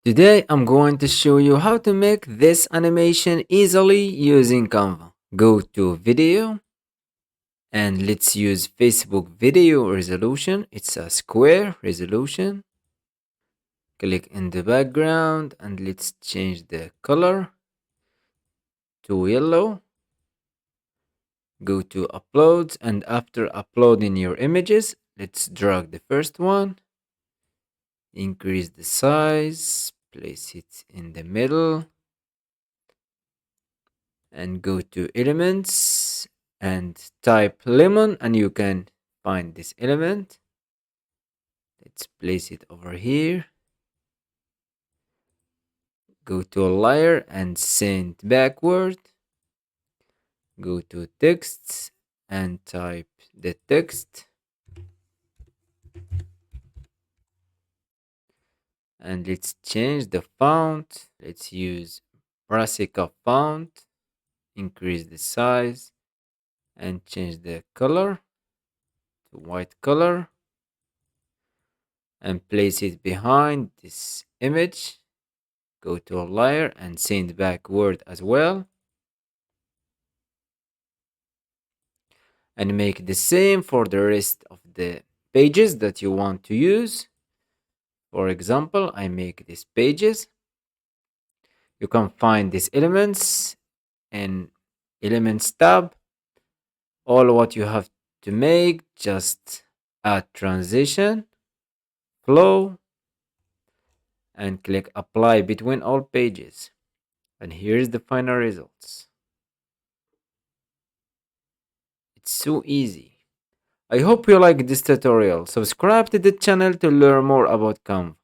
Today I'm going to show you how to make this animation easily using Canva. Go to video and let's use Facebook video resolution. It's a square resolution. Click in the background and let's change the color to yellow. Go to uploads and after uploading your images, let's drag the first one. Increase the size, place it in the middle and go to elements and type lemon and you can find this element. Let's place it over here. Go to a layer and send backward. Go to text and type the text. And let's change the font. Let's use graphical font. Increase the size and change the color to white color and place it behind this image. Go to a layer and send backward as well. And make the same for the rest of the pages that you want to use. For example, I make these pages. You can find these elements in Elements tab. All what you have to make, just add transition, flow, and click apply between all pages. And here's the final results. It's so easy. I hope you like this tutorial. Subscribe to the channel to learn more about Canva.